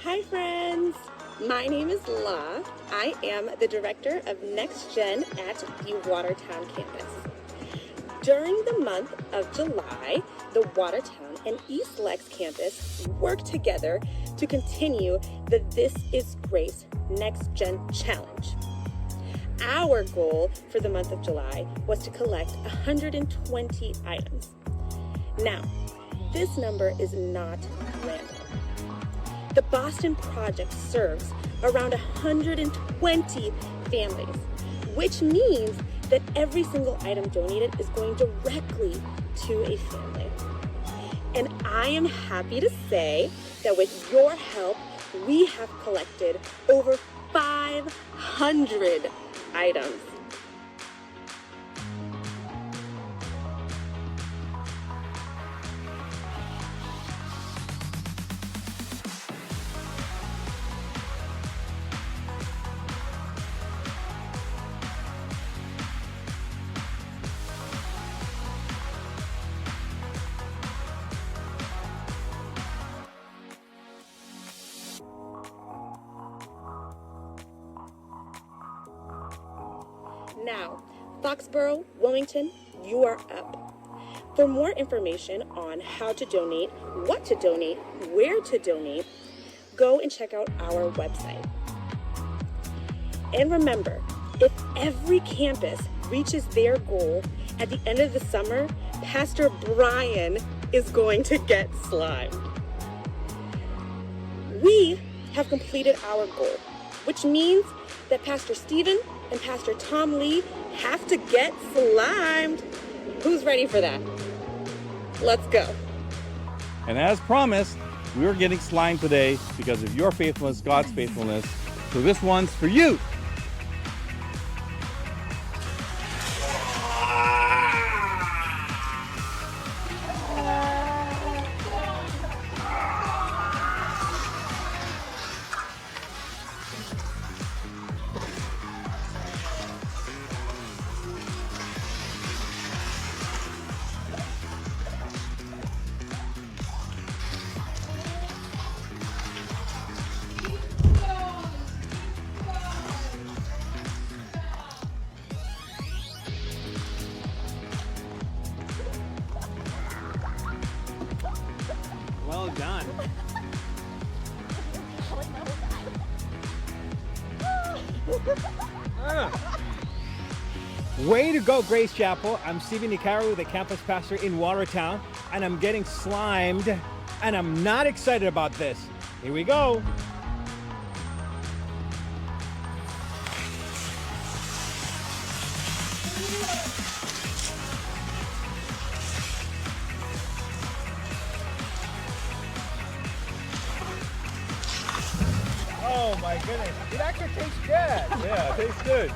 Hi friends, my name is La. I am the Director of Next Gen at the Watertown campus. During the month of July, the Watertown and East Lex campus work together to continue the This is Grace Next Gen Challenge. Our goal for the month of July was to collect 120 items. Now, this number is not random. The Boston Project serves around 120 families, which means that every single item donated is going directly to a family. And I am happy to say that with your help, we have collected over 500 items. Now, Foxborough, Wilmington, you are up. For more information on how to donate, what to donate, where to donate, go and check out our website. And remember, if every campus reaches their goal at the end of the summer, Pastor Brian is going to get slimed. We have completed our goal, which means that Pastor Stephen and Pastor Tom Lee have to get slimed. Who's ready for that? Let's go. And as promised, we are getting slimed today because of your faithfulness, God's faithfulness. So this one's for you. Well done. Way to go, Grace Chapel. I'm Stephen Nicaru, the campus pastor in Watertown, and I'm getting slimed, and I'm not excited about this. Here we go. Oh my goodness, it actually tastes good. Yeah, it tastes good.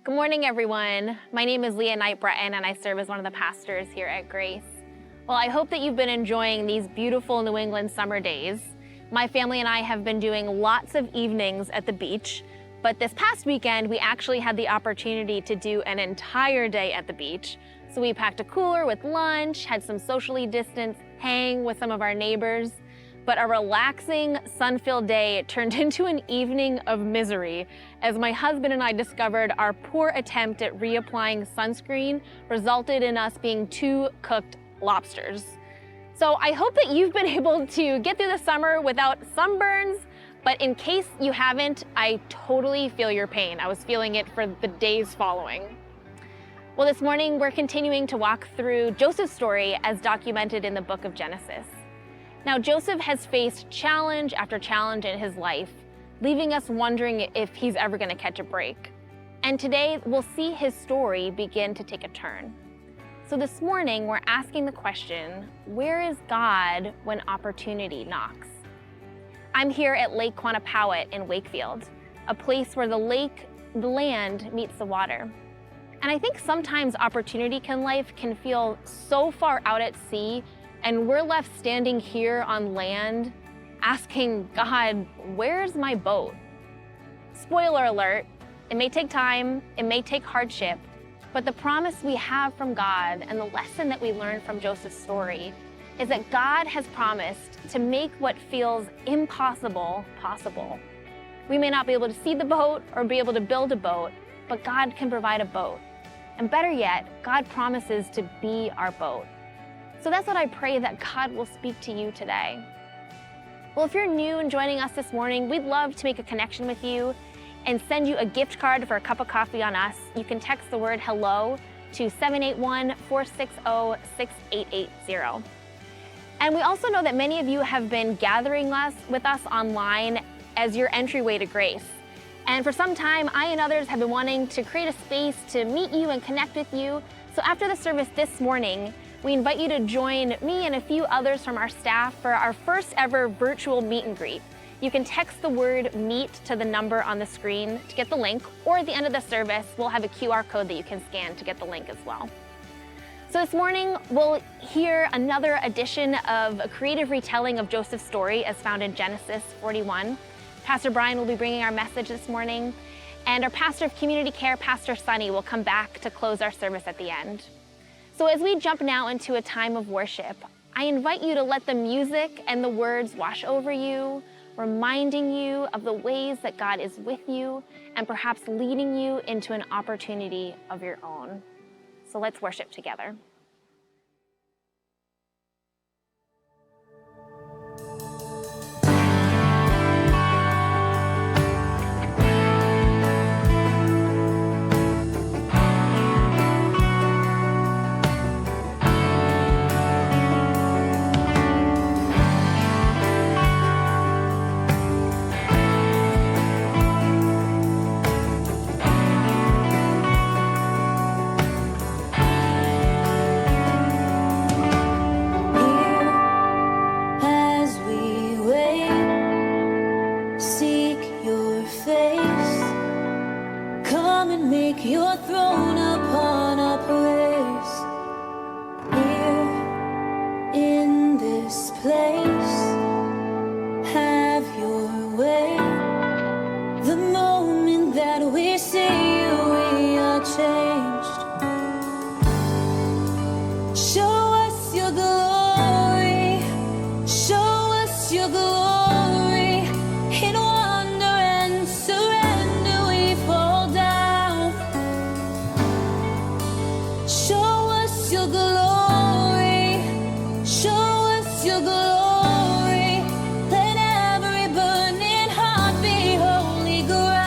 Good morning, everyone. My name is Leah Knight Breton, and I serve as one of the pastors here at Grace. Well, I hope that you've been enjoying these beautiful New England summer days. My family and I have been doing lots of evenings at the beach. But this past weekend, we actually had the opportunity to do an entire day at the beach. So we packed a cooler with lunch, had some socially distanced hang with some of our neighbors. But a relaxing, sun-filled day turned into an evening of misery as my husband and I discovered our poor attempt at reapplying sunscreen resulted in us being 2 cooked lobsters. So I hope that you've been able to get through the summer without sunburns, but in case you haven't, I totally feel your pain. I was feeling it for the days following. Well, this morning we're continuing to walk through Joseph's story as documented in the book of Genesis. Now, Joseph has faced challenge after challenge in his life, leaving us wondering if he's ever going to catch a break. And today, we'll see his story begin to take a turn. So this morning, we're asking the question, where is God when opportunity knocks? I'm here at Lake Quannapowitt in Wakefield, a place where the land meets the water. And I think sometimes opportunity in life can feel so far out at sea, and we're left standing here on land asking God, where's my boat? Spoiler alert, it may take time, it may take hardship, but the promise we have from God and the lesson that we learn from Joseph's story is that God has promised to make what feels impossible possible. We may not be able to see the boat or be able to build a boat, but God can provide a boat. And better yet, God promises to be our boat. So that's what I pray that God will speak to you today. Well, if you're new and joining us this morning, we'd love to make a connection with you and send you a gift card for a cup of coffee on us. You can text the word hello to 781-460-6880. And we also know that many of you have been gathering with us online as your entryway to grace. And for some time, I and others have been wanting to create a space to meet you and connect with you. So after the service this morning, we invite you to join me and a few others from our staff for our first ever virtual meet and greet. You can text the word MEET to the number on the screen to get the link, or at the end of the service, we'll have a QR code that you can scan to get the link as well. So this morning, we'll hear another edition of a creative retelling of Joseph's story as found in Genesis 41. Pastor Brian will be bringing our message this morning, and our pastor of community care, Pastor Sunny, will come back to close our service at the end. So as we jump now into a time of worship, I invite you to let the music and the words wash over you, reminding you of the ways that God is with you and perhaps leading you into an opportunity of your own. So let's worship together. Your throne upon our praise here in this place. Have your way. The moment that we see you, we are changed. Show us your glory. Show us your glory. In wonder and surrender we fall down. Show us your glory, show us your glory. Let every burning heart be holy ground.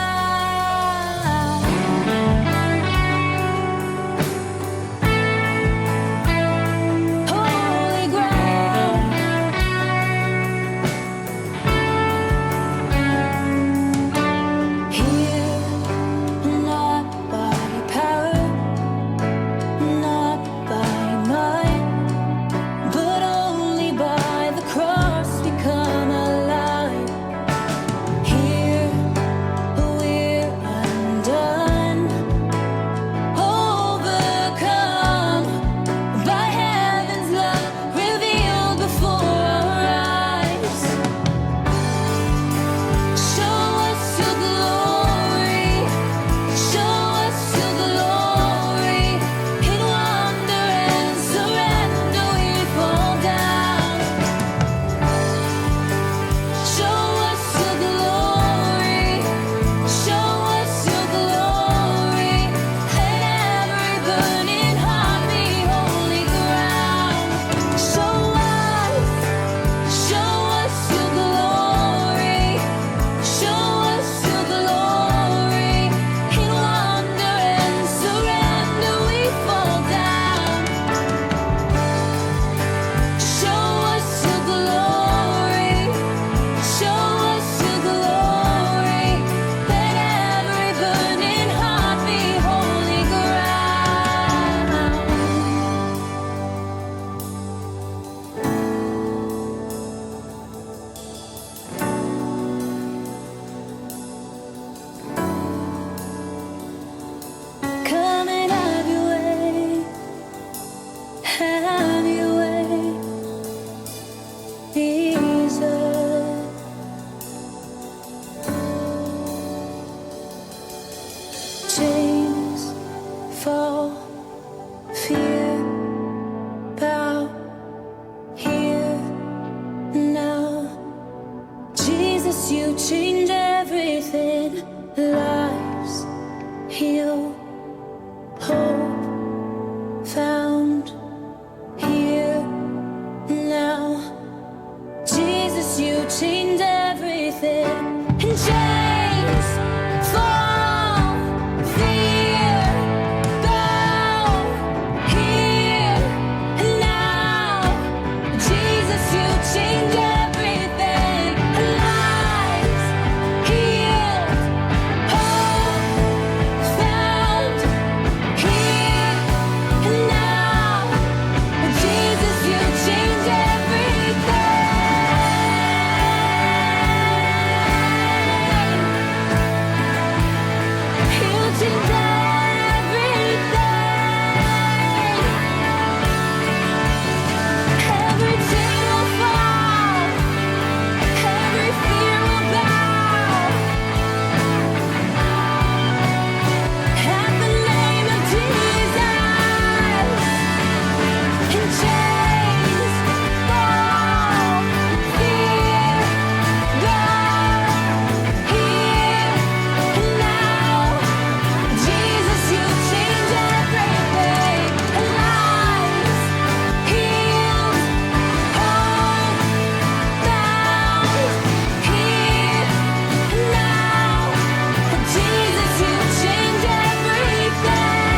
chains fall, fear bow here now. Jesus, you change everything. Lives heal, hope found here now. Jesus, you change everything. And chains fall, fear bow here and now. Jesus, you change everything. Lives healed, hope found here and now. Jesus, you change everything. You change everything. Every chain will fall, every fear will bow at the name of Jesus. And chains fall, fear bow here and now. Jesus, you change everything. Lives healed, hope found here and now. Jesus, you change everything.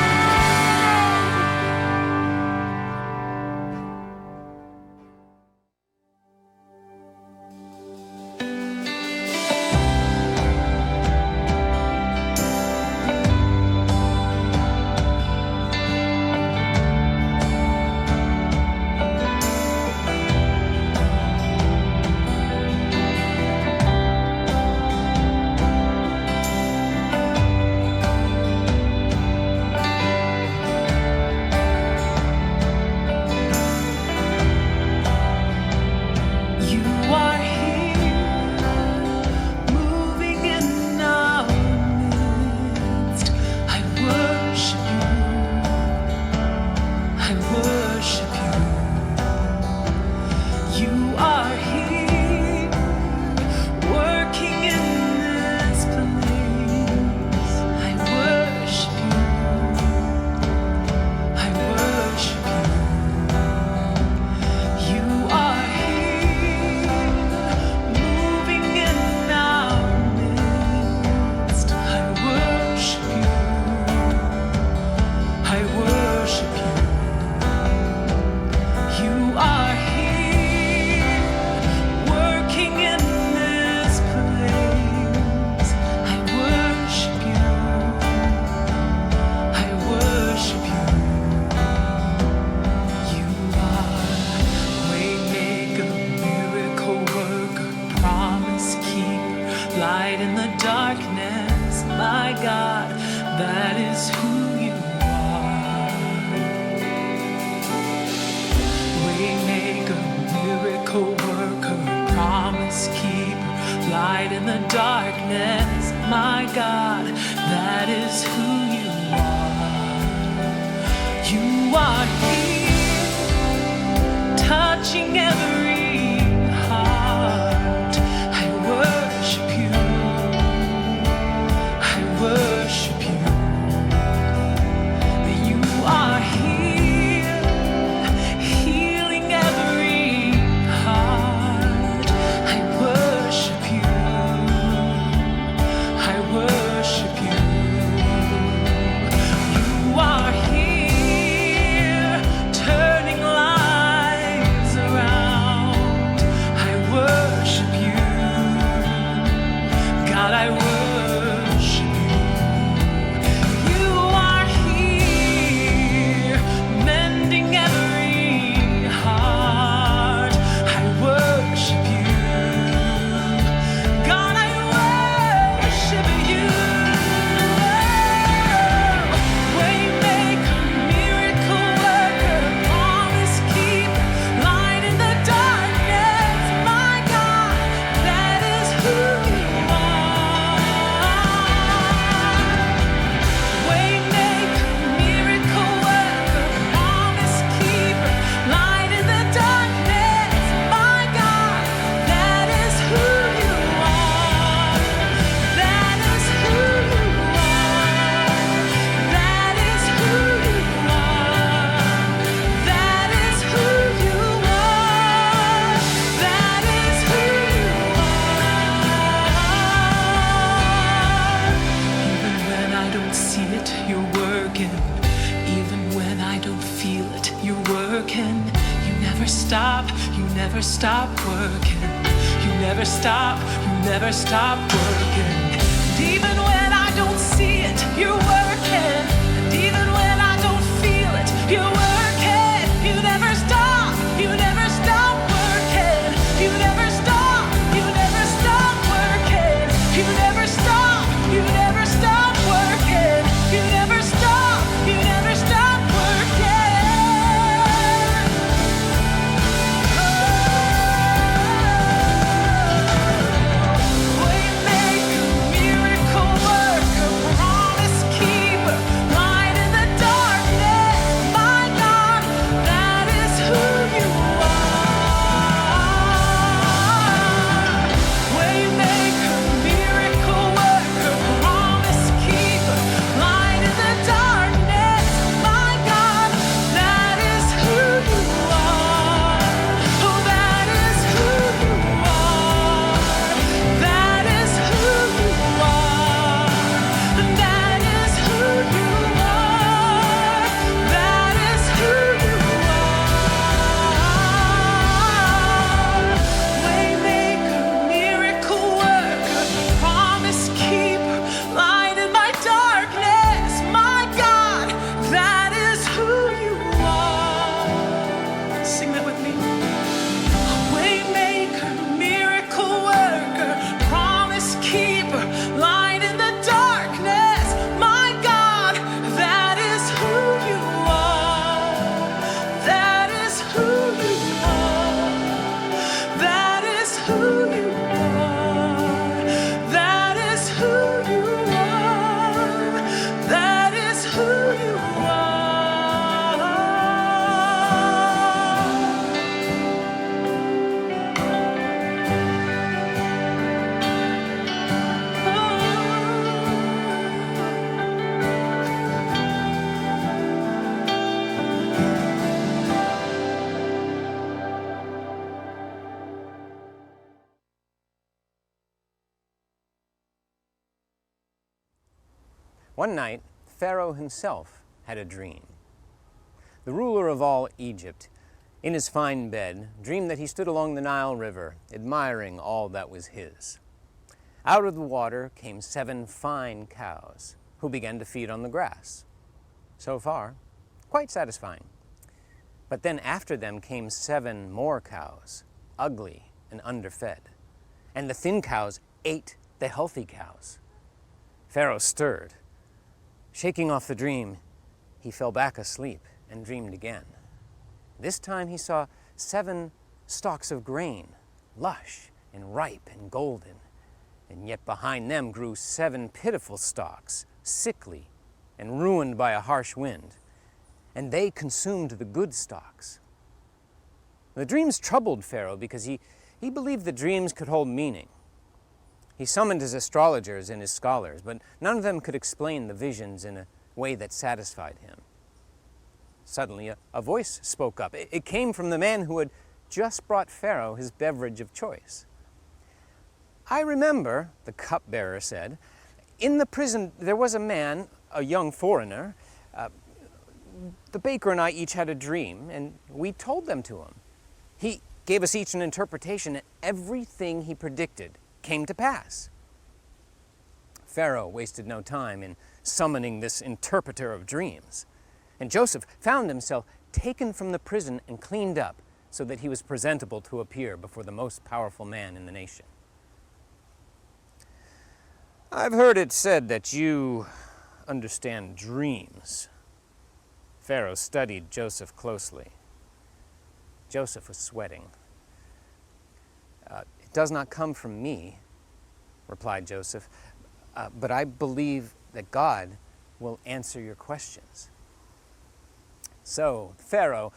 You are here, moving in our midst. I worship you. I worship you. You are here, working in this place. I worship you. I worship you. You are here, moving in our midst. I worship you. I worship you. You are here, working in this place. I worship you. I worship you. You are waymaker, miracle worker, promise keeper, light in the darkness. My God, that is who you are. Waymaker, miracle worker, promise keeper, light in the darkness. My God, that is who you are. You are here, touching every heart. I worship you. I worship you. You are here, healing every heart. I worship you. I worship you. see it, you're working. Even when I don't feel it, you're working. You never stop working. You never stop working. And even when I don't see it, you're working. And even when I don't feel it, you're working. You never stop working. You never stop working. You never stop working. You never stop working. Waymaker, miracle worker, promise keeper, light in the darkness. My God, that is who you are. Waymaker, miracle worker, promise keeper, light in the darkness. My God, that is who you are. Oh, that is who you are. That is who you are. That is who you are. That is who you are. Waymaker, miracle worker, promise keeper, light in my darkness. My God, that is who you are. Sing that with me. Waymaker, miracle worker, promise keeper, light in the darkness. My God, that is who you are. That is who you are. That is who you are. That is who you are. That is who you One night, Pharaoh himself had a dream. The ruler of all Egypt, in his fine bed, dreamed that he stood along the Nile River, admiring all that was his. Out of the water came 7 fine cows, who began to feed on the grass. So far, quite satisfying. But then after them came 7 more cows, ugly and underfed. And the thin cows ate the healthy cows. Pharaoh stirred. Shaking off the dream, he fell back asleep and dreamed again. This time he saw 7 stalks of grain, lush and ripe and golden, and yet behind them grew 7 pitiful stalks, sickly and ruined by a harsh wind, and they consumed the good stalks. The dreams troubled Pharaoh because he believed the dreams could hold meaning. He summoned his astrologers and his scholars, but none of them could explain the visions in a way that satisfied him. Suddenly, a voice spoke up. It came from the man who had just brought Pharaoh his beverage of choice. "I remember," the cupbearer said, "in the prison there was a man, a young foreigner. The baker and I each had a dream, and we told them to him. He gave us each an interpretation, and everything he predicted came to pass." Pharaoh wasted no time in summoning this interpreter of dreams, and Joseph found himself taken from the prison and cleaned up so that he was presentable to appear before the most powerful man in the nation. "I've heard it said that you understand dreams." Pharaoh studied Joseph closely. Joseph was sweating. "It does not come from me," replied Joseph, "but I believe that God will answer your questions." So Pharaoh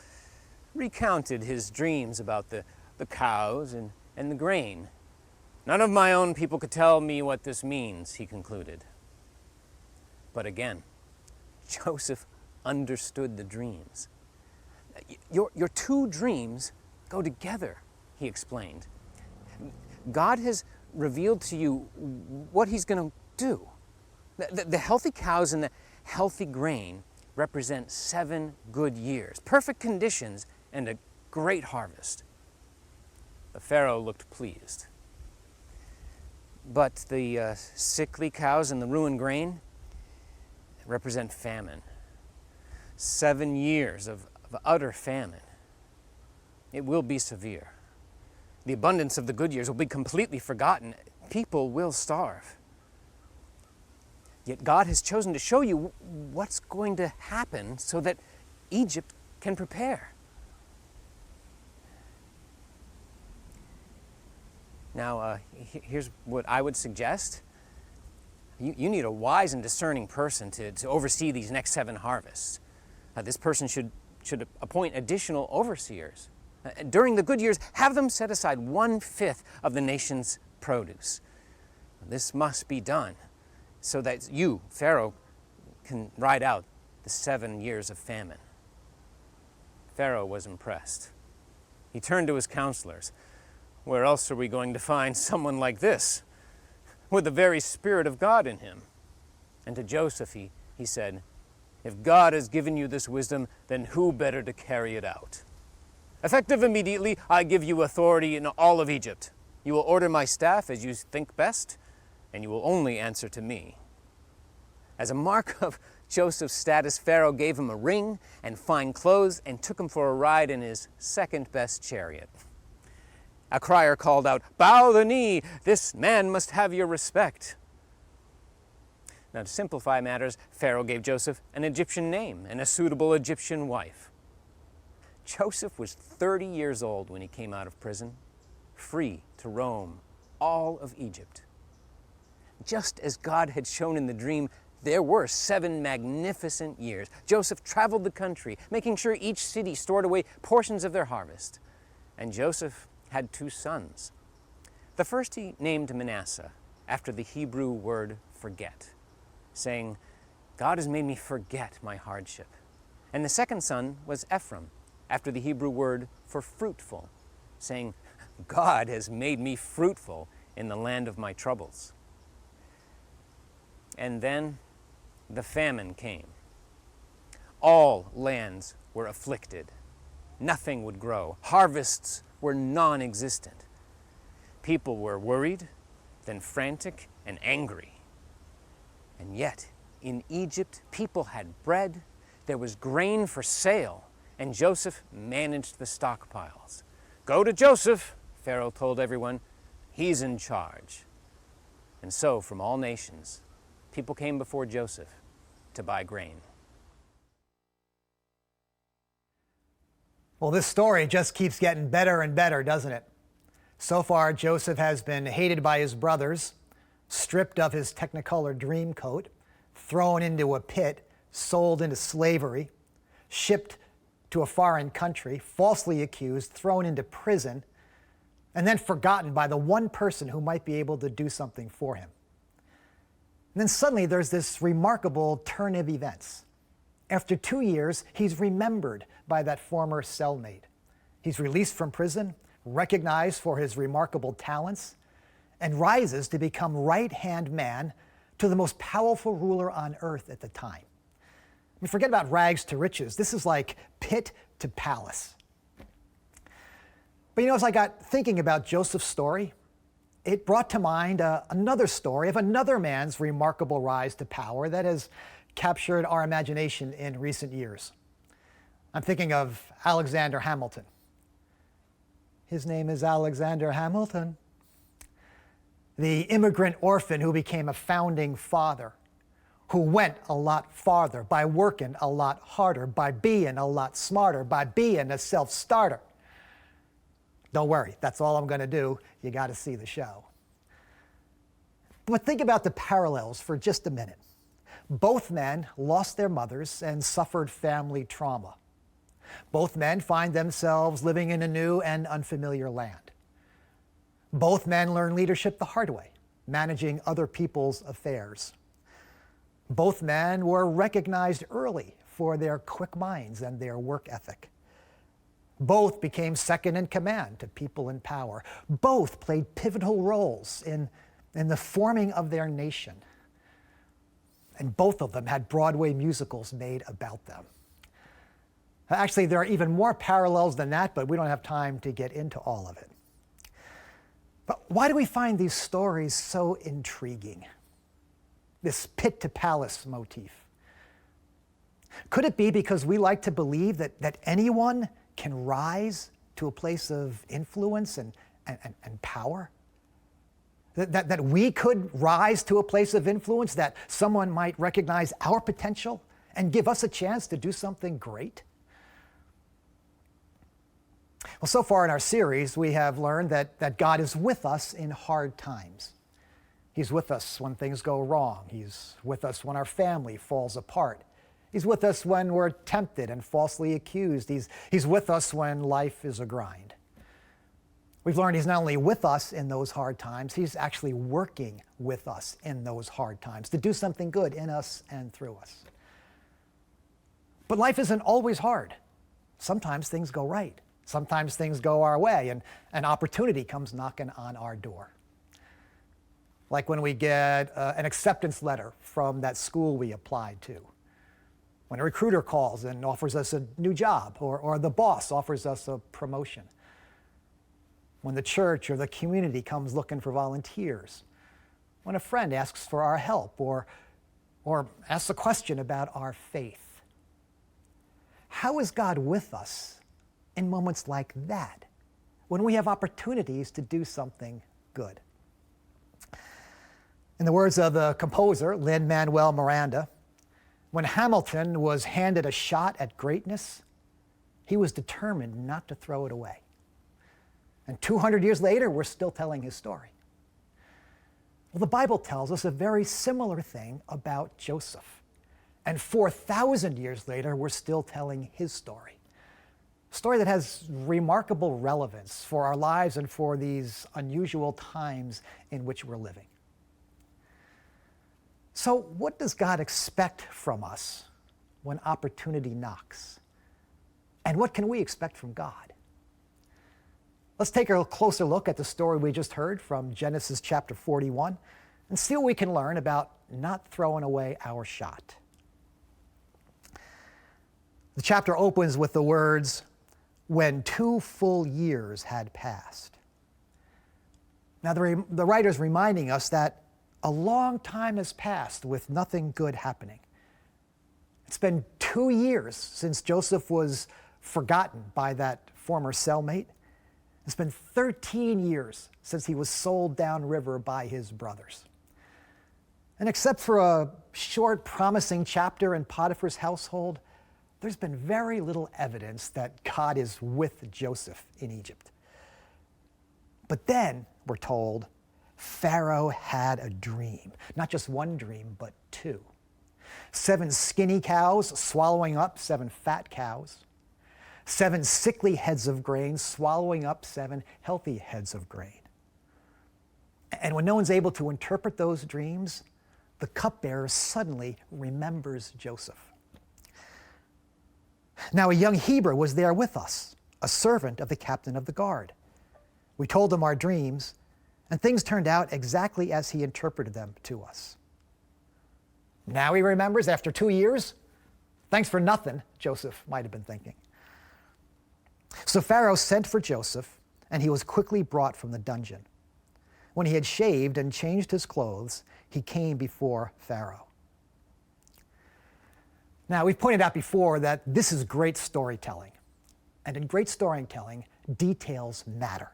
recounted his dreams about the cows and the grain. "None of my own people could tell me what this means," he concluded. But again, Joseph understood the dreams. Your 2 dreams go together," he explained. "God has revealed to you what he's going to do. The healthy cows and the healthy grain represent 7 good years, perfect conditions, and a great harvest. The Pharaoh looked pleased. But the sickly cows and the ruined grain represent famine. 7 years of utter famine. It will be severe. The abundance of the good years will be completely forgotten. People will starve. Yet God has chosen to show you what's going to happen so that Egypt can prepare. Now, here's what I would suggest. You need a wise and discerning person to oversee these next 7 harvests. This person should appoint additional overseers. During the good years, have them set aside 1/5 of the nation's produce. This must be done so that you, Pharaoh, can ride out the 7 years of famine. Pharaoh was impressed. He turned to his counselors. Where else are we going to find someone like this, with the very Spirit of God in him? And to Joseph, he said, if God has given you this wisdom, then who better to carry it out? Effective immediately, I give you authority in all of Egypt. You will order my staff as you think best, and you will only answer to me. As a mark of Joseph's status, Pharaoh gave him a ring and fine clothes and took him for a ride in his second-best chariot. A crier called out, "Bow the knee! This man must have your respect." Now, to simplify matters, Pharaoh gave Joseph an Egyptian name and a suitable Egyptian wife. Joseph was 30 years old when he came out of prison, free to roam all of Egypt. Just as God had shown in the dream, there were 7 magnificent years. Joseph traveled the country, making sure each city stored away portions of their harvest. And Joseph had 2 sons. The first he named Manasseh, after the Hebrew word forget, saying, God has made me forget my hardship. And the second son was Ephraim, after the Hebrew word for fruitful, saying, God has made me fruitful in the land of my troubles. And then the famine came. All lands were afflicted. Nothing would grow. Harvests were non-existent. People were worried, then frantic and angry. And yet, in Egypt, people had bread, there was grain for sale, and Joseph managed the stockpiles. Go to Joseph, Pharaoh told everyone. He's in charge. And so, from all nations, people came before Joseph to buy grain. Well, this story just keeps getting better and better, doesn't it? So far, Joseph has been hated by his brothers, stripped of his Technicolor dream coat, thrown into a pit, sold into slavery, shipped to a foreign country, falsely accused, thrown into prison, and then forgotten by the one person who might be able to do something for him. And then suddenly there's this remarkable turn of events. After 2 years, he's remembered by that former cellmate. He's released from prison, recognized for his remarkable talents, and rises to become right-hand man to the most powerful ruler on earth at the time. I mean, forget about rags to riches. This is like pit to palace. But as I got thinking about Joseph's story, it brought to mind another story of another man's remarkable rise to power that has captured our imagination in recent years. I'm thinking of Alexander Hamilton. His name is Alexander Hamilton. The immigrant orphan who became a founding father, who went a lot farther by working a lot harder, by being a lot smarter, by being a self-starter. Don't worry, that's all I'm going to do. You got to see the show. But think about the parallels for just a minute. Both men lost their mothers and suffered family trauma. Both men find themselves living in a new and unfamiliar land. Both men learn leadership the hard way, managing other people's affairs. Both men were recognized early for their quick minds and their work ethic. Both became second in command to people in power. Both played pivotal roles in the forming of their nation. and both of them had Broadway musicals made about them. Actually, there are even more parallels than that, but we don't have time to get into all of it. But why do we find these stories so intriguing? This pit to palace motif. Could it be because we like to believe that anyone can rise to a place of influence and power? That we could rise to a place of influence, that someone might recognize our potential and give us a chance to do something great? Well, so far in our series, we have learned that God is with us in hard times. He's with us when things go wrong. He's with us when our family falls apart. He's with us when we're tempted and falsely accused. He's with us when life is a grind. We've learned he's not only with us in those hard times, he's actually working with us in those hard times to do something good in us and through us. But life isn't always hard. Sometimes things go right. Sometimes things go our way, and an opportunity comes knocking on our door. Like when we get an acceptance letter from that school we applied to. When a recruiter calls and offers us a new job, or the boss offers us a promotion. When the church or the community comes looking for volunteers. When a friend asks for our help, or asks a question about our faith. How is God with us in moments like that, when we have opportunities to do something good? In the words of the composer, Lin-Manuel Miranda, when Hamilton was handed a shot at greatness, he was determined not to throw it away. And 200 years later, we're still telling his story. Well, the Bible tells us a very similar thing about Joseph. And 4,000 years later, we're still telling his story. A story that has remarkable relevance for our lives and for these unusual times in which we're living. So what does God expect from us when opportunity knocks? And what can we expect from God? Let's take a closer look at the story we just heard from Genesis chapter 41 and see what we can learn about not throwing away our shot. The chapter opens with the words, "When 2 full years had passed." Now the writer's reminding us that a long time has passed with nothing good happening. It's been 2 years since Joseph was forgotten by that former cellmate. It's been 13 years since he was sold downriver by his brothers. And except for a short, promising chapter in Potiphar's household, there's been very little evidence that God is with Joseph in Egypt. But then, we're told, Pharaoh had a dream. Not just one dream, but 2. 7 skinny cows swallowing up 7 fat cows. 7 sickly heads of grain swallowing up 7 healthy heads of grain. And when no one's able to interpret those dreams, the cupbearer suddenly remembers Joseph. Now a young Hebrew was there with us, a servant of the captain of the guard. We told him our dreams, and things turned out exactly as he interpreted them to us. Now he remembers after 2 years? Thanks for nothing, Joseph might have been thinking. So Pharaoh sent for Joseph, and he was quickly brought from the dungeon. When he had shaved and changed his clothes, he came before Pharaoh. Now, we've pointed out before that this is great storytelling. And in great storytelling, details matter.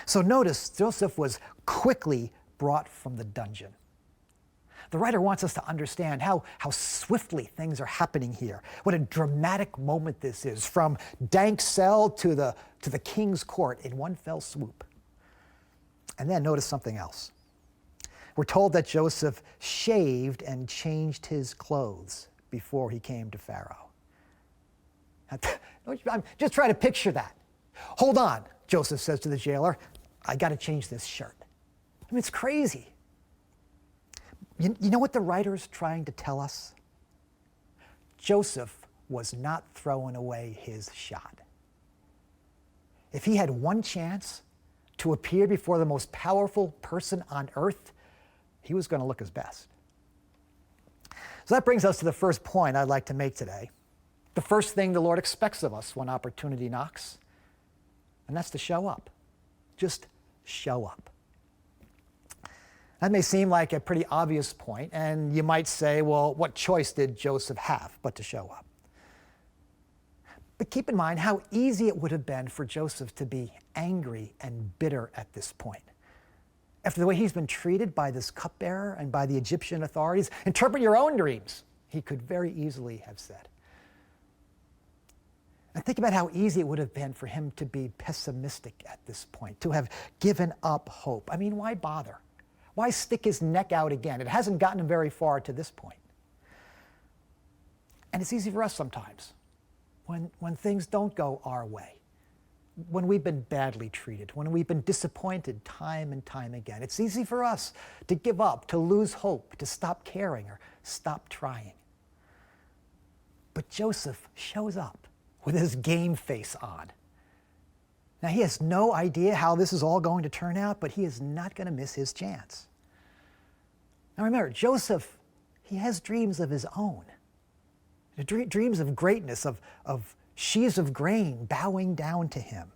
So notice Joseph was quickly brought from the dungeon. The writer wants us to understand how swiftly things are happening here. What a dramatic moment this is, from dank cell to the king's court in one fell swoop. And then notice something else. We're told that Joseph shaved and changed his clothes before he came to Pharaoh. I'm just trying to picture that. Hold on, Joseph says to the jailer, I got to change this shirt. I mean, it's crazy. You know what the writer's trying to tell us? Joseph was not throwing away his shot. If he had one chance to appear before the most powerful person on earth, he was going to look his best. So that brings us to the first point I'd like to make today. The first thing the Lord expects of us when opportunity knocks, and that's to show up. Just show up. That may seem like a pretty obvious point, and you might say, well, what choice did Joseph have but to show up? But keep in mind how easy it would have been for Joseph to be angry and bitter at this point. After the way he's been treated by this cupbearer and by the Egyptian authorities, interpret your own dreams, he could very easily have said. And think about how easy it would have been for him to be pessimistic at this point, to have given up hope. I mean, why bother? Why stick his neck out again? It hasn't gotten him very far to this point. And it's easy for us sometimes when things don't go our way, when we've been badly treated, when we've been disappointed time and time again. It's easy for us to give up, to lose hope, to stop caring or stop trying. But Joseph shows up with his game face on. Now, he has no idea how this is all going to turn out, but he is not going to miss his chance. Now remember, Joseph, he has dreams of his own. Dreams of greatness, of sheaves of grain bowing down to him.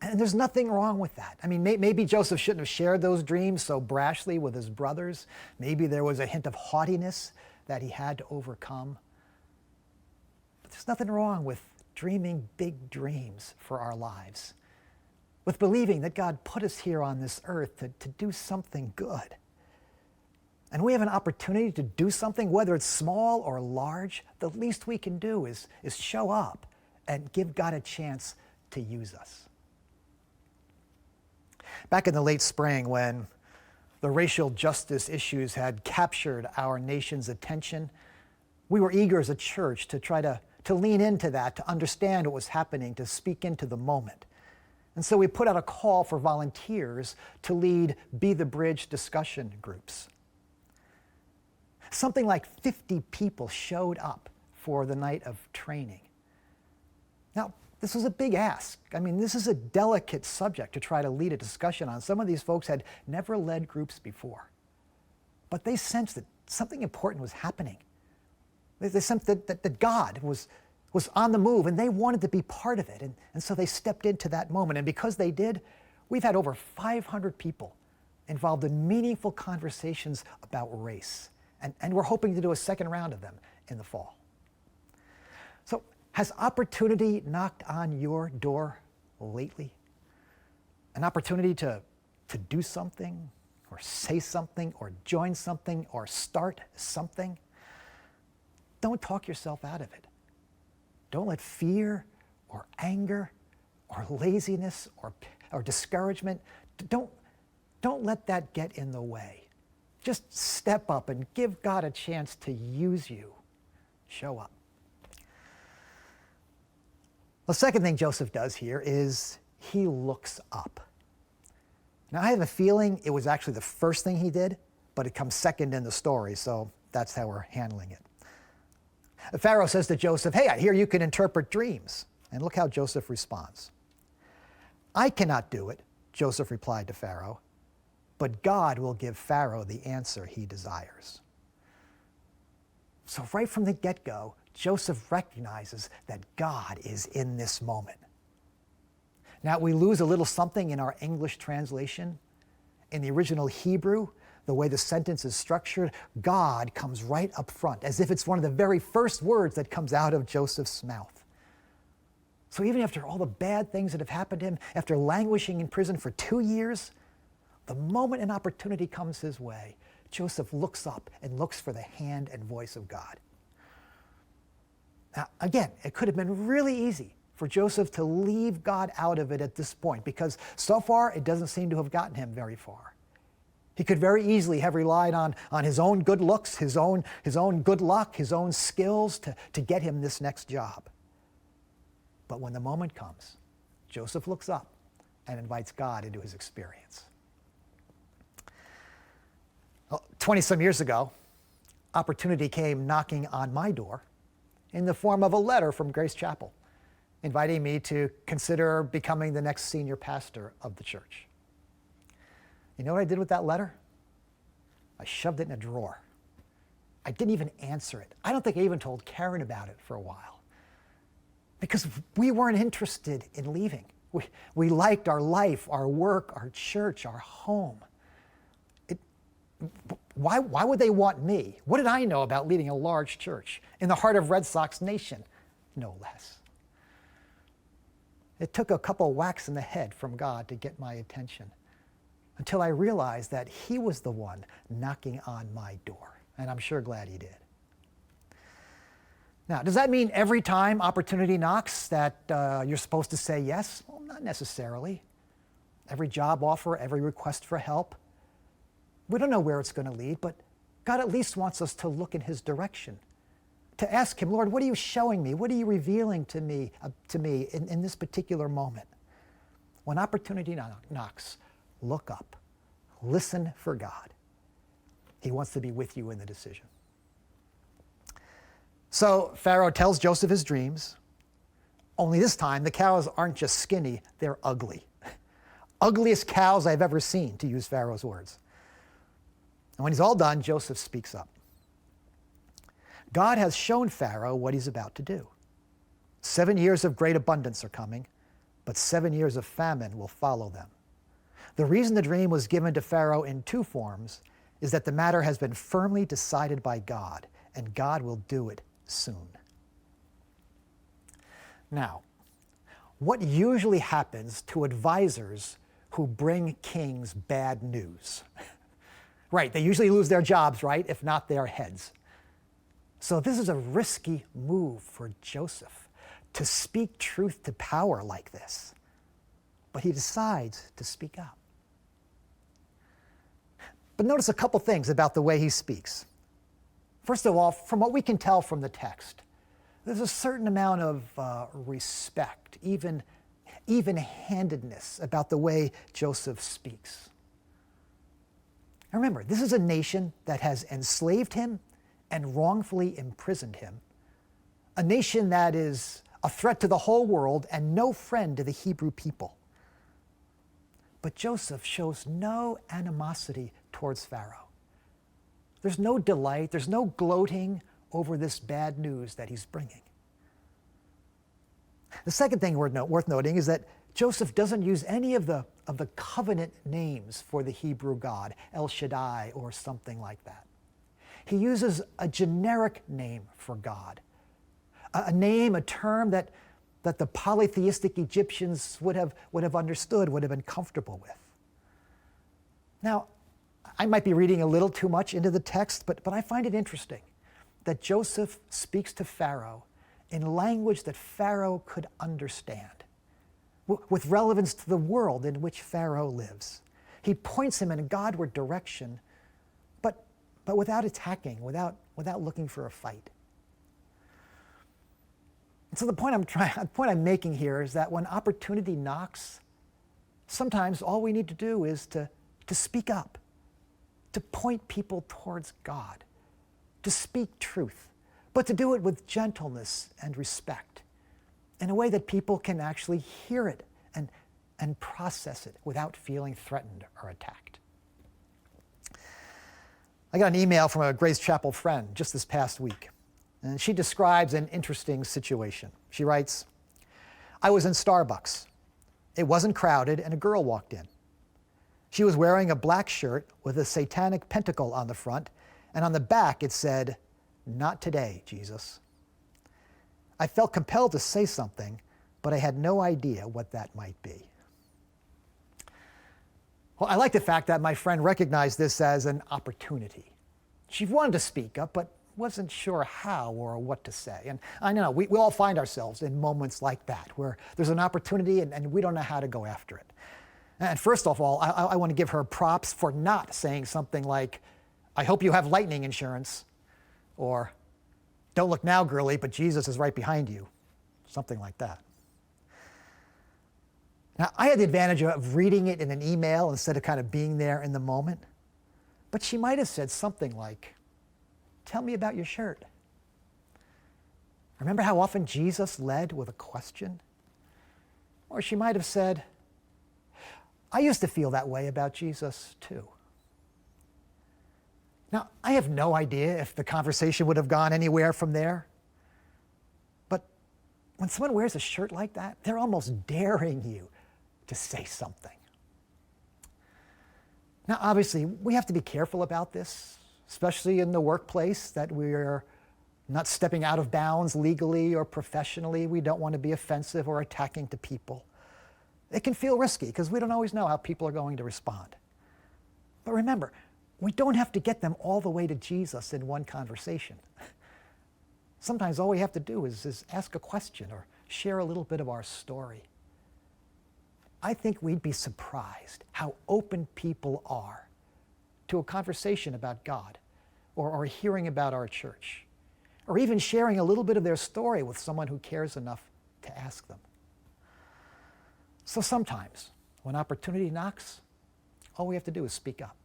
And there's nothing wrong with that. I mean, maybe Joseph shouldn't have shared those dreams so brashly with his brothers. Maybe there was a hint of haughtiness that he had to overcome. But there's nothing wrong with dreaming big dreams for our lives, with believing that God put us here on this earth to do something good. And we have an opportunity to do something, whether it's small or large. The least we can do is show up and give God a chance to use us. Back in the late spring, when the racial justice issues had captured our nation's attention, we were eager as a church to try to lean into that, to understand what was happening, to speak into the moment. And so we put out a call for volunteers to lead Be the Bridge discussion groups. Something like 50 people showed up for the night of training. Now, this was a big ask. I mean, this is a delicate subject to try to lead a discussion on. Some of these folks had never led groups before. But they sensed that something important was happening. They sensed that God was on the move, and they wanted to be part of it. And so they stepped into that moment. And because they did, we've had over 500 people involved in meaningful conversations about race. And we're hoping to do a second round of them in the fall. So has opportunity knocked on your door lately? An opportunity to do something, or say something, or join something, or start something? Don't talk yourself out of it. Don't let fear or anger or laziness or discouragement, don't let that get in the way. Just step up and give God a chance to use you. Show up. The second thing Joseph does here is he looks up. Now, I have a feeling it was actually the first thing he did, but it comes second in the story, so that's how we're handling it. The Pharaoh says to Joseph, "Hey, I hear you can interpret dreams." And look how Joseph responds. "I cannot do it," Joseph replied to Pharaoh, "but God will give Pharaoh the answer he desires." So right from the get-go, Joseph recognizes that God is in this moment. Now, we lose a little something in our English translation. In the original Hebrew, the way the sentence is structured, God comes right up front, as if it's one of the very first words that comes out of Joseph's mouth. So even after all the bad things that have happened to him, after languishing in prison for 2 years, the moment an opportunity comes his way, Joseph looks up and looks for the hand and voice of God. Now, again, it could have been really easy for Joseph to leave God out of it at this point, because so far it doesn't seem to have gotten him very far. He could very easily have relied on his own good looks, his own good luck, his own skills to get him this next job. But when the moment comes, Joseph looks up and invites God into his experience. 20-some years ago, opportunity came knocking on my door in the form of a letter from Grace Chapel, inviting me to consider becoming the next senior pastor of the church. You know what I did with that letter? I shoved it in a drawer. I didn't even answer it. I don't think I even told Karen about it for a while. Because we weren't interested in leaving. We liked our life, our work, our church, our home. Why would they want me? What did I know about leading a large church in the heart of Red Sox Nation? No less. It took a couple whacks in the head from God to get my attention until I realized that he was the one knocking on my door. And I'm sure glad he did. Now, does that mean every time opportunity knocks that you're supposed to say yes? Well, not necessarily. Every job offer, every request for help. We don't know where it's going to lead, but God at least wants us to look in his direction, to ask him, Lord, what are you showing me? What are you revealing to me in this particular moment? When opportunity knocks, look up. Listen for God. He wants to be with you in the decision. So Pharaoh tells Joseph his dreams, only this time the cows aren't just skinny, they're ugly. Ugliest cows I've ever seen, to use Pharaoh's words. And when he's all done, Joseph speaks up. God has shown Pharaoh what he's about to do. 7 years of great abundance are coming, but 7 years of famine will follow them. The reason the dream was given to Pharaoh in two forms is that the matter has been firmly decided by God, and God will do it soon. Now, what usually happens to advisors who bring kings bad news? Right, they usually lose their jobs, right? If not their heads. So this is a risky move for Joseph to speak truth to power like this. But he decides to speak up. But notice a couple things about the way he speaks. First of all, from what we can tell from the text, there's a certain amount of respect, even-handedness about the way Joseph speaks. Now remember, this is a nation that has enslaved him and wrongfully imprisoned him. A nation that is a threat to the whole world and no friend to the Hebrew people. But Joseph shows no animosity towards Pharaoh. There's no delight, there's no gloating over this bad news that he's bringing. The second thing worth noting is that Joseph doesn't use any of the covenant names for the Hebrew God, El Shaddai or something like that. He uses a generic name for God, a name, a term that the polytheistic Egyptians would have understood, would have been comfortable with. Now, I might be reading a little too much into the text, but I find it interesting that Joseph speaks to Pharaoh in language that Pharaoh could understand, with relevance to the world in which Pharaoh lives. He points him in a Godward direction, but without attacking, without looking for a fight. And so the point I'm making here is that when opportunity knocks, sometimes all we need to do is to speak up, to point people towards God, to speak truth, but to do it with gentleness and respect, in a way that people can actually hear it and process it without feeling threatened or attacked. I got an email from a Grace Chapel friend just this past week, and she describes an interesting situation. She writes, I was in Starbucks. It wasn't crowded, and a girl walked in. She was wearing a black shirt with a satanic pentacle on the front, and on the back it said, "Not today, Jesus." I felt compelled to say something, but I had no idea what that might be. Well, I like the fact that my friend recognized this as an opportunity. She wanted to speak up, but wasn't sure how or what to say. And I know we all find ourselves in moments like that, where there's an opportunity and we don't know how to go after it. And first of all, I want to give her props for not saying something like, "I hope you have lightning insurance," or "Don't look now, girlie, but Jesus is right behind you," something like that. Now, I had the advantage of reading it in an email instead of kind of being there in the moment. But she might have said something like, "Tell me about your shirt." Remember how often Jesus led with a question? Or she might have said, "I used to feel that way about Jesus too." Now, I have no idea if the conversation would have gone anywhere from there. But when someone wears a shirt like that, they're almost daring you to say something. Now, obviously, we have to be careful about this, especially in the workplace, that we're not stepping out of bounds legally or professionally. We don't want to be offensive or attacking to people. It can feel risky because we don't always know how people are going to respond. But remember, we don't have to get them all the way to Jesus in one conversation. Sometimes all we have to do is ask a question or share a little bit of our story. I think we'd be surprised how open people are to a conversation about God or hearing about our church, or even sharing a little bit of their story with someone who cares enough to ask them. So sometimes, when opportunity knocks, all we have to do is speak up.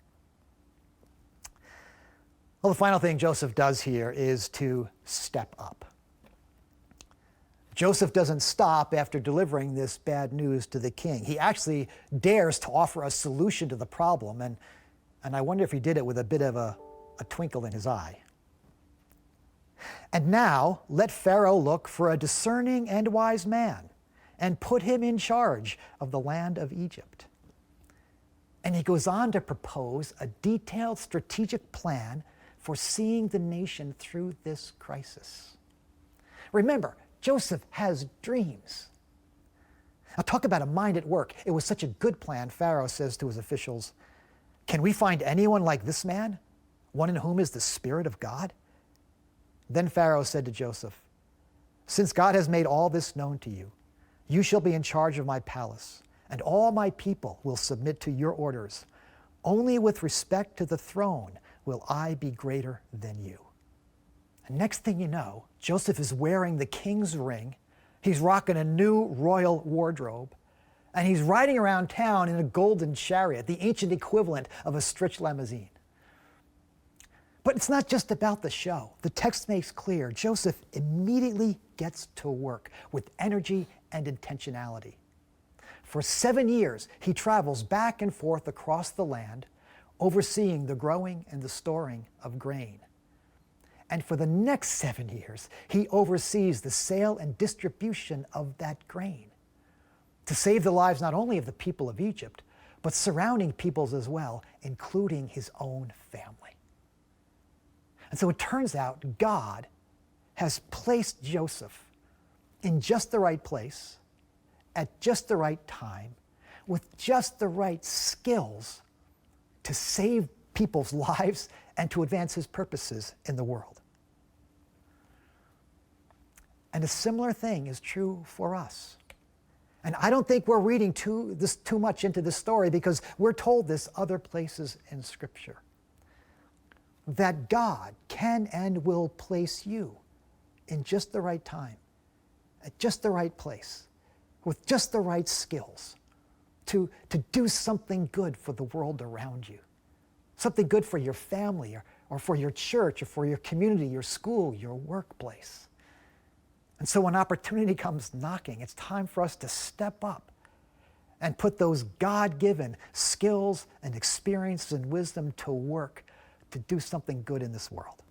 Well, the final thing Joseph does here is to step up. Joseph doesn't stop after delivering this bad news to the king. He actually dares to offer a solution to the problem, and I wonder if he did it with a bit of a twinkle in his eye. And now let Pharaoh look for a discerning and wise man and put him in charge of the land of Egypt. And he goes on to propose a detailed strategic plan for seeing the nation through this crisis. Remember, Joseph has dreams. Now, talk about a mind at work. It was such a good plan, Pharaoh says to his officials, "Can we find anyone like this man, one in whom is the Spirit of God?" Then Pharaoh said to Joseph, "Since God has made all this known to you, you shall be in charge of my palace, and all my people will submit to your orders. Only with respect to the throne will I be greater than you." And next thing you know, Joseph is wearing the king's ring, he's rocking a new royal wardrobe, and he's riding around town in a golden chariot, the ancient equivalent of a stretch limousine. But it's not just about the show. The text makes clear Joseph immediately gets to work with energy and intentionality. For 7 years, he travels back and forth across the land, overseeing the growing and the storing of grain. And for the next 7 years, he oversees the sale and distribution of that grain to save the lives not only of the people of Egypt, but surrounding peoples as well, including his own family. And so it turns out God has placed Joseph in just the right place, at just the right time, with just the right skills to save people's lives and to advance his purposes in the world. And a similar thing is true for us. And I don't think we're reading too much into this story, because we're told this other places in Scripture, that God can and will place you in just the right time, at just the right place, with just the right skills to do something good for the world around you, something good for your family or for your church or for your community, your school, your workplace. And so when opportunity comes knocking, it's time for us to step up and put those God-given skills and experience and wisdom to work to do something good in this world.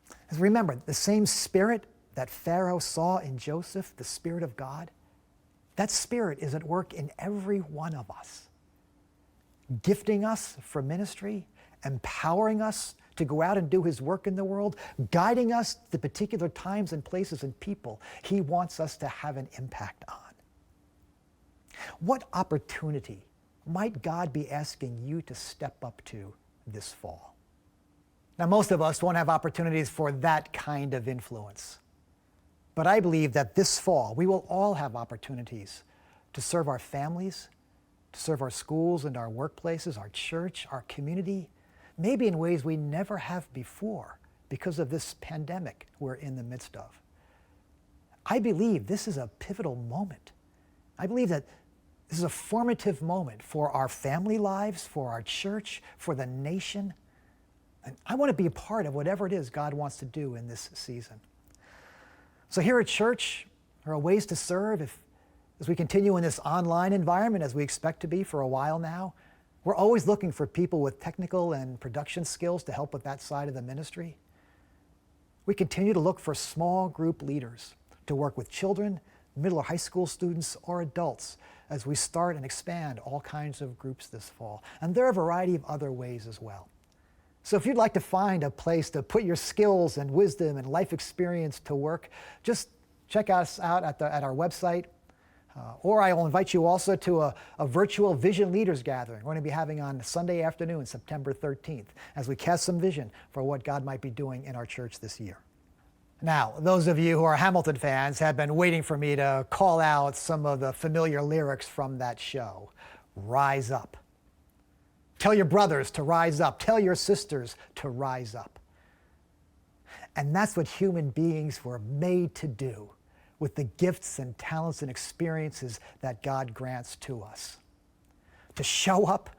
Because remember, the same Spirit that Pharaoh saw in Joseph, the Spirit of God, that Spirit is at work in every one of us, gifting us for ministry, empowering us to go out and do his work in the world, guiding us to particular times and places and people he wants us to have an impact on. What opportunity might God be asking you to step up to this fall? Now, most of us won't have opportunities for that kind of influence. But I believe that this fall, we will all have opportunities to serve our families, to serve our schools and our workplaces, our church, our community, maybe in ways we never have before because of this pandemic we're in the midst of. I believe this is a pivotal moment. I believe that this is a formative moment for our family lives, for our church, for the nation. And I want to be a part of whatever it is God wants to do in this season. So here at church, there are ways to serve as we continue in this online environment, as we expect to be for a while now. We're always looking for people with technical and production skills to help with that side of the ministry. We continue to look for small group leaders to work with children, middle or high school students, or adults as we start and expand all kinds of groups this fall. And there are a variety of other ways as well. So if you'd like to find a place to put your skills and wisdom and life experience to work, just check us out at our website. Or I will invite you also to a virtual Vision Leaders Gathering we're going to be having on Sunday afternoon, September 13th, as we cast some vision for what God might be doing in our church this year. Now, those of you who are Hamilton fans have been waiting for me to call out some of the familiar lyrics from that show. Rise up. Tell your brothers to rise up. Tell your sisters to rise up. And that's what human beings were made to do with the gifts and talents and experiences that God grants to us. To show up,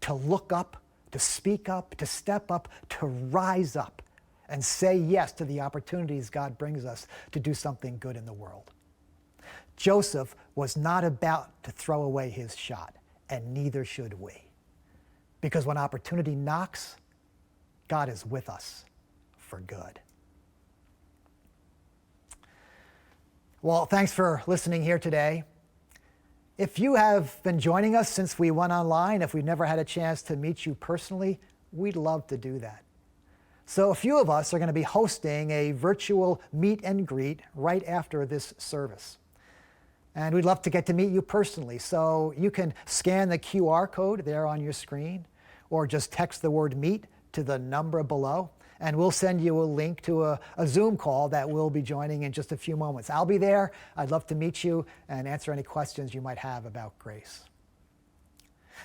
to look up, to speak up, to step up, to rise up, and say yes to the opportunities God brings us to do something good in the world. Joseph was not about to throw away his shot, and neither should we. Because when opportunity knocks, God is with us for good. Well, thanks for listening here today. If you have been joining us since we went online, if we've never had a chance to meet you personally, we'd love to do that. So a few of us are going to be hosting a virtual meet and greet right after this service. And we'd love to get to meet you personally. So you can scan the QR code there on your screen, or just text the word meet to the number below. And we'll send you a link to a Zoom call that we'll be joining in just a few moments. I'll be there. I'd love to meet you and answer any questions you might have about grace.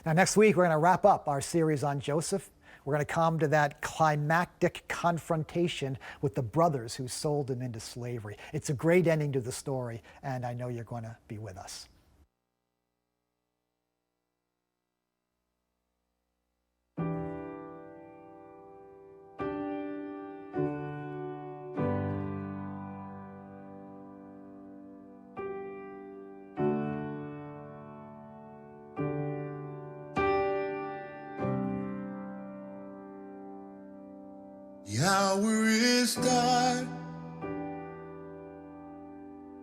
Now, next week, we're going to wrap up our series on Joseph. We're going to come to that climactic confrontation with the brothers who sold him into slavery. It's a great ending to the story, and I know you're going to be with us. The hour is dark,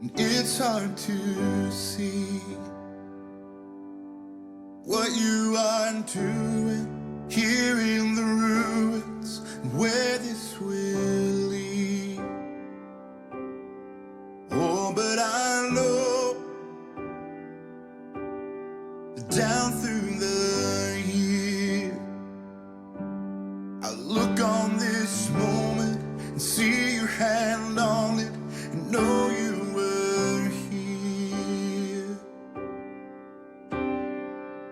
and it's hard to see what you are doing here in the ruins and where this will lead. Oh, but I know that down through the year, I look on this moment and see your hand on it and know you were here.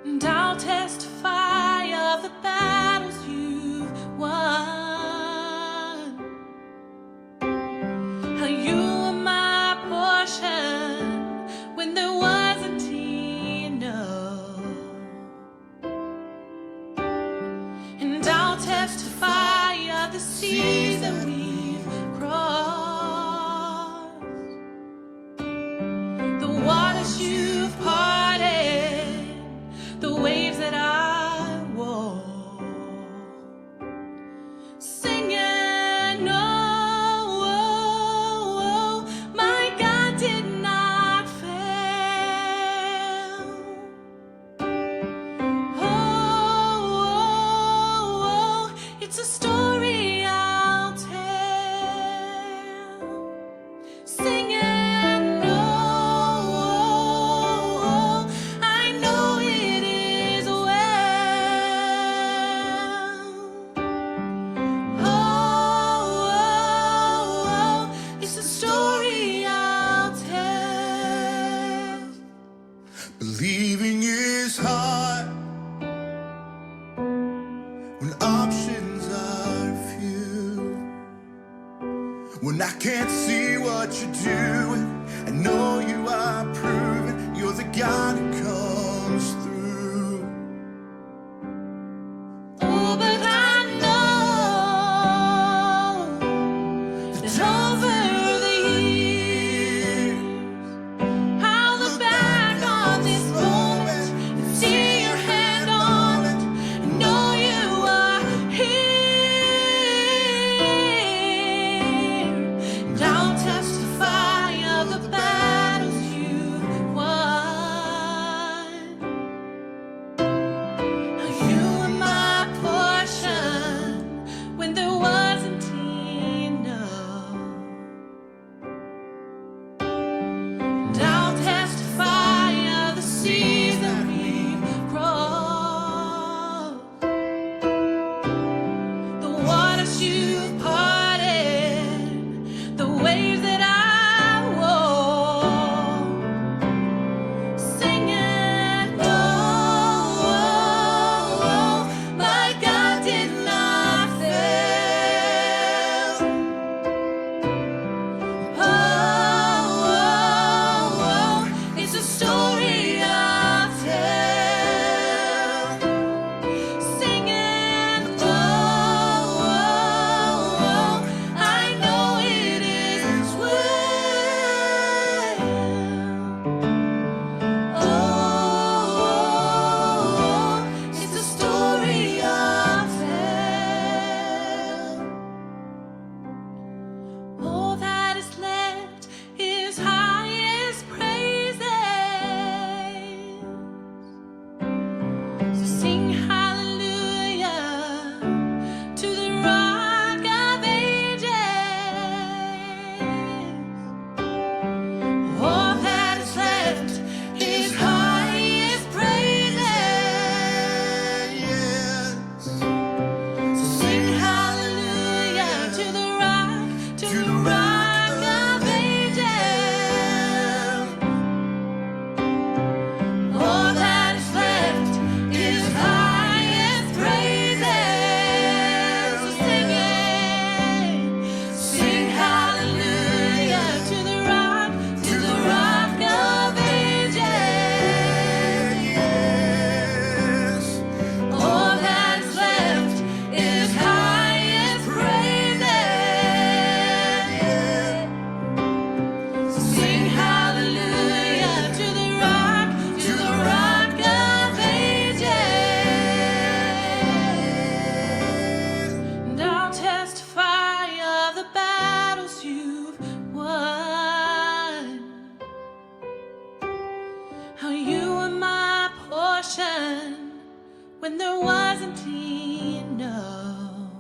And I'll testify of the battles you've won, how you were my portion when there wasn't enough. And I'll testify of the seas that we've crossed, the waters you've parted, the waves that I walked, singing, oh, oh, oh, my God did not fail. Oh, it's a story I'll tell, singing, oh, I know it is well. Oh, it's a story I'll tell. Believing is hard when options are few. When I can't see what you're doing, I know you are proving you're the God who comes through. Oh, but I know that over the years, I'll look back on this moment and see your hand on it when there wasn't enough.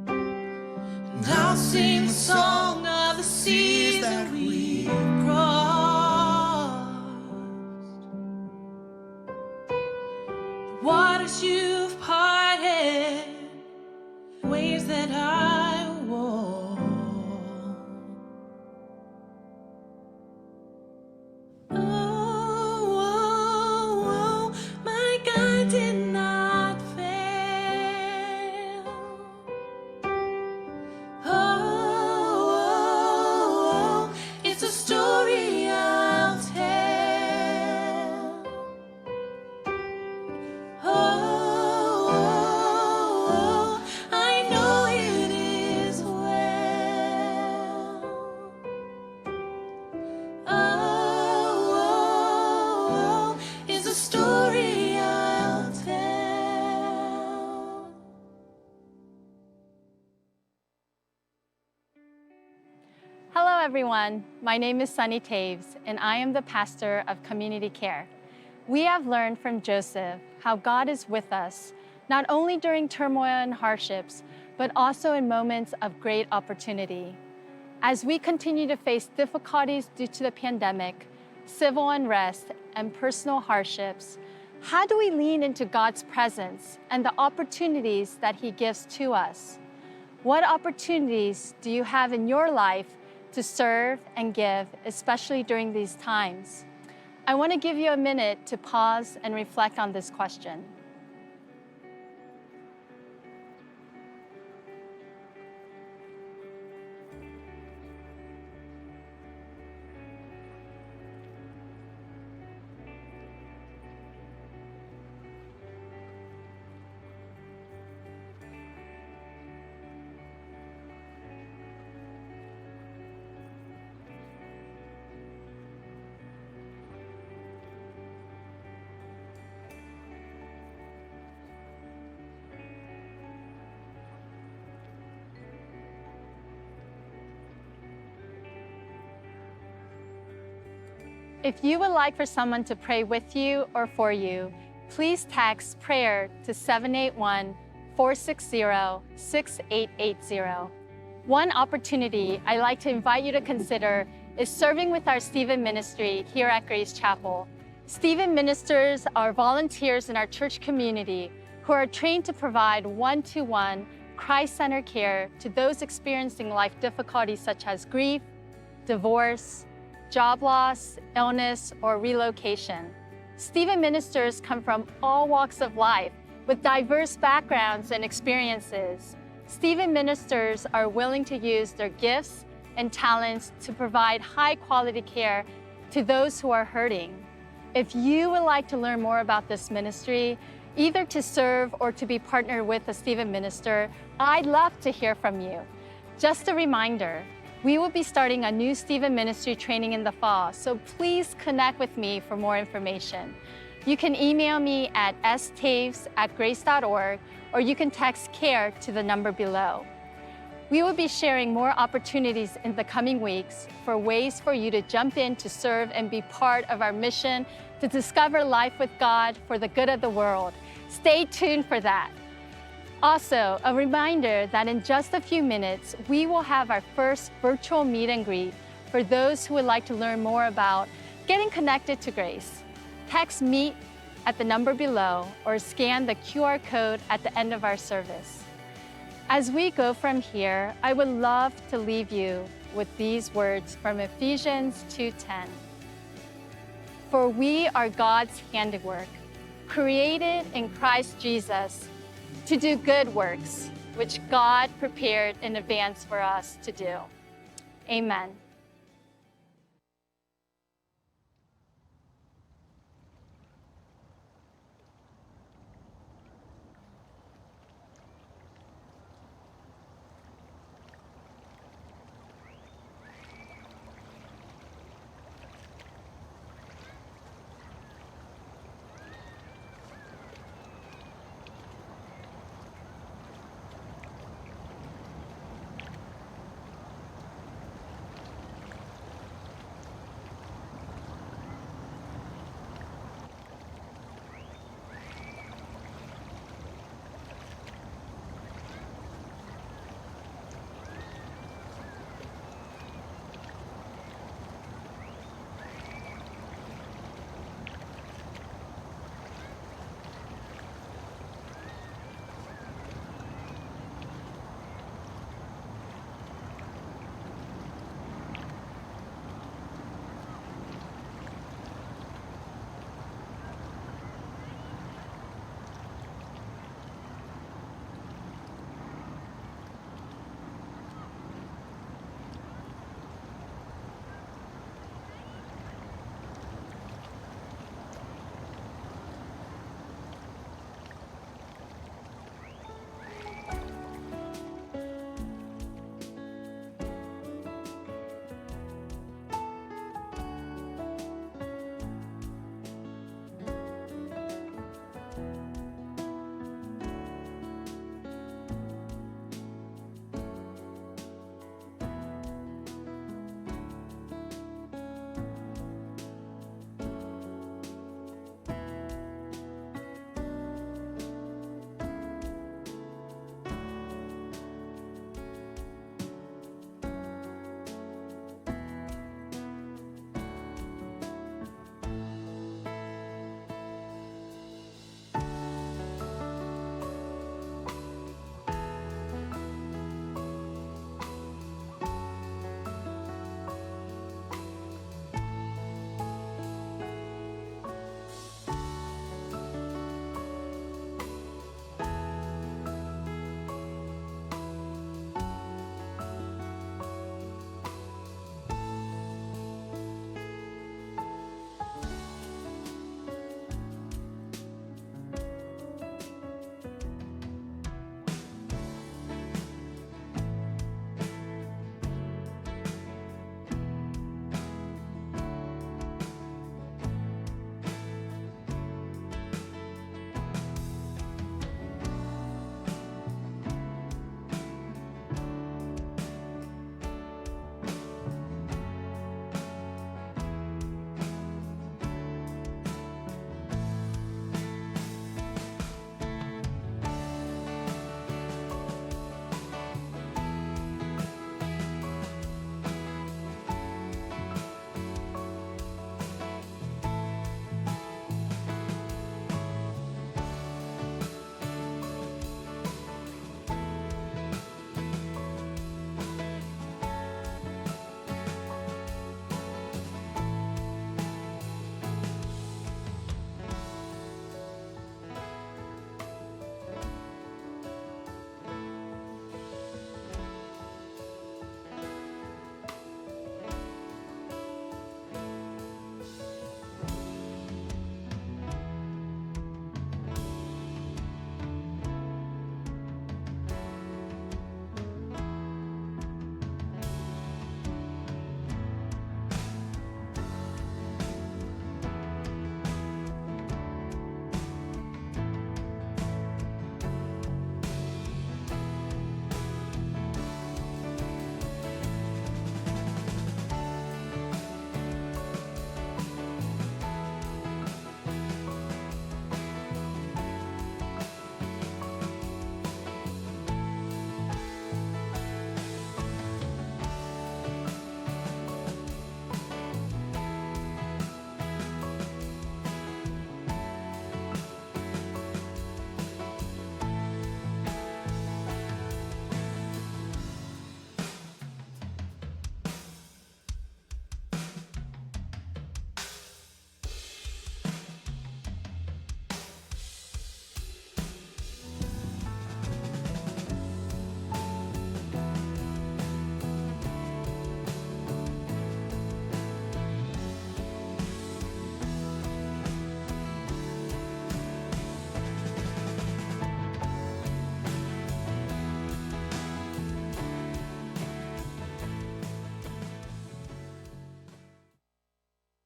And I'll sing the song of the seas that we crossed, the waters you've parted, waves that I walked. Oh, my God did not fail. Oh, it's a story I'll tell. Oh, I know it is well. Oh, it's a story I'll tell. Hello everyone, my name is Sunny Taves and I am the pastor of Community Care. We have learned from Joseph how God is with us, not only during turmoil and hardships, but also in moments of great opportunity. As we continue to face difficulties due to the pandemic, civil unrest, and personal hardships, how do we lean into God's presence and the opportunities that He gives to us? What opportunities do you have in your life to serve and give, especially during these times? I want to give you a minute to pause and reflect on this question. If you would like for someone to pray with you or for you, please text prayer to 781-460-6880. One opportunity I'd like to invite you to consider is serving with our Stephen Ministry here at Grace Chapel. Stephen ministers are volunteers in our church community who are trained to provide one-to-one Christ-centered care to those experiencing life difficulties such as grief, divorce, job loss, illness, or relocation. Stephen ministers come from all walks of life with diverse backgrounds and experiences. Stephen ministers are willing to use their gifts and talents to provide high-quality care to those who are hurting. If you would like to learn more about this ministry, either to serve or to be partnered with a Stephen minister, I'd love to hear from you. Just a reminder, we will be starting a new Stephen Ministry training in the fall, so please connect with me for more information. You can email me at staves@grace.org, or you can text CARE to the number below. We will be sharing more opportunities in the coming weeks for ways for you to jump in to serve and be part of our mission to discover life with God for the good of the world. Stay tuned for that. Also, a reminder that in just a few minutes, we will have our first virtual meet and greet for those who would like to learn more about getting connected to Grace. Text MEET at the number below or scan the QR code at the end of our service. As we go from here, I would love to leave you with these words from Ephesians 2:10. For we are God's handiwork, created in Christ Jesus to do good works, which God prepared in advance for us to do. Amen.